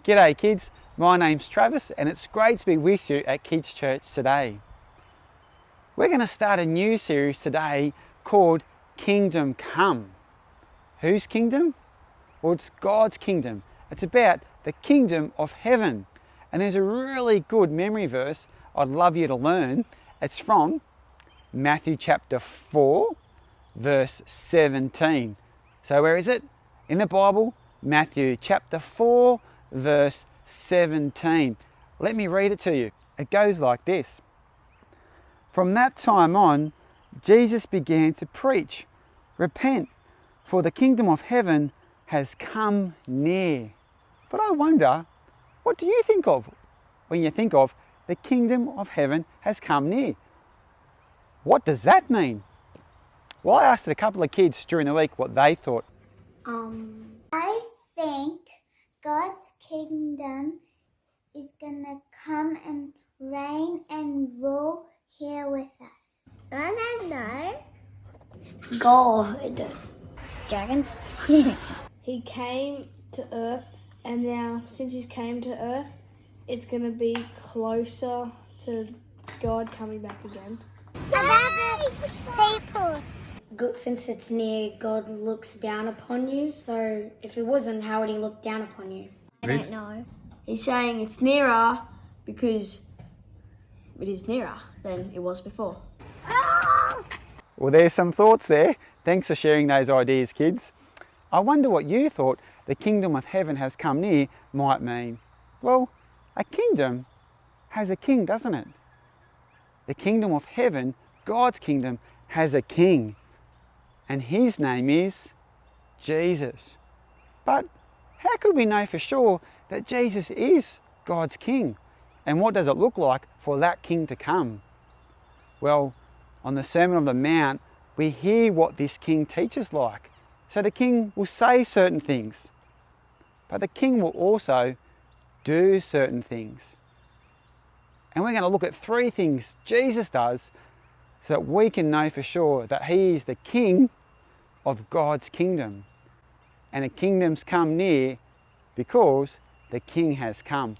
G'day kids, my name's Travis and it's great to be with you at Kids Church today. We're going to start a new series today called Kingdom Come. Whose kingdom? Well, it's God's kingdom. It's about the kingdom of heaven. And there's a really good memory verse I'd love you to learn. It's from Matthew chapter 4, verse 17. So where is it? In the Bible, Matthew chapter 4, verse 17. Let me read it to you. It goes like this. From that time on, Jesus began to preach, "Repent, for the kingdom of heaven has come near." But I wonder, what do you think of when you think of the kingdom of heaven has come near? What does that mean? Well, I asked a couple of kids during the week what they thought. I think God's kingdom is gonna come and reign and rule here with us. I don't know. God. Dragons? He came to earth, and now since he's came to earth, it's going to be closer to God coming back again. People. Since it's near, God looks down upon you. So if it wasn't, how would he look down upon you? I don't know. He's saying it's nearer because it is nearer than it was before. Well, there's some thoughts there. Thanks for sharing those ideas, kids. I wonder what you thought the kingdom of heaven has come near might mean. Well, a kingdom has a king, doesn't it? The kingdom of heaven, God's kingdom, has a king. And his name is Jesus. But how could we know for sure that Jesus is God's king? And what does it look like for that king to come? Well, on the Sermon on the Mount, we hear what this king teaches like. So the king will say certain things, but the king will also do certain things. And we're going to look at 3 things Jesus does so that we can know for sure that he is the king of God's kingdom. And the kingdom's come near because the king has come.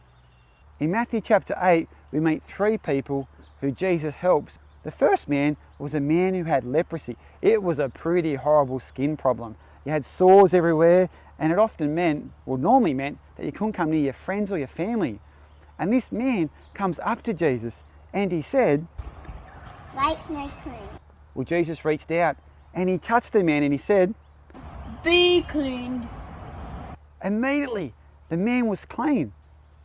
In Matthew chapter 8, we meet 3 people who Jesus helps. The first man was a man who had leprosy. It was a pretty horrible skin problem. You had sores everywhere, and it often meant, well, normally meant, that you couldn't come near your friends or your family. And this man comes up to Jesus and he said, Make me clean. well, Jesus reached out and he touched the man and he said, Be cleaned. immediately the man was clean.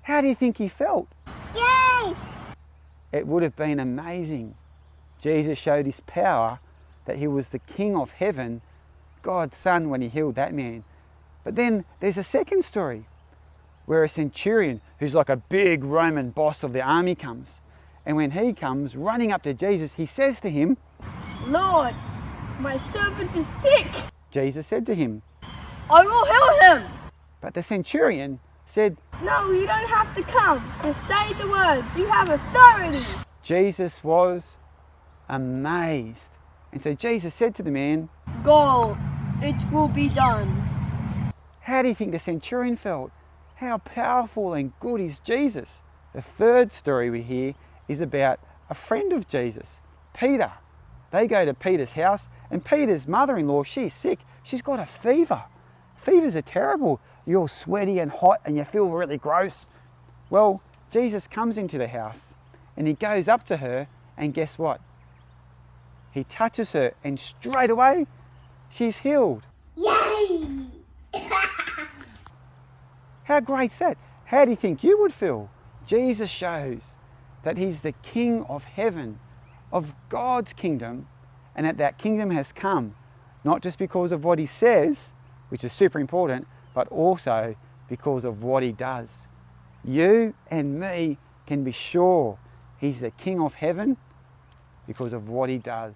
How do you think he felt? Yay! It would have been amazing. Jesus showed his power, that he was the King of heaven, God's Son, when he healed that man. But then there's a second story where a centurion, who's like a big Roman boss of the army, comes. And when he comes running up to Jesus, he says to him, Lord, my servant is sick. Jesus said to him, I will heal him. but the centurion said, No, you don't have to come. Just say the words. You have authority. Jesus was amazed. And so Jesus said to the man, Go, it will be done. how do you think the centurion felt? How powerful and good is Jesus? The third story we hear is about a friend of Jesus, Peter. They go to Peter's house and Peter's mother-in-law, she's sick. She's got a fever. Fevers are terrible. You're all sweaty and hot and you feel really gross. Well, Jesus comes into the house and he goes up to her and guess what? He touches her and straight away she's healed. Yay! How great's that? How do you think you would feel? Jesus shows that he's the King of heaven, of God's kingdom, and that kingdom has come, not just because of what he says, which is super important, but also because of what he does. You and me can be sure he's the King of heaven because of what he does.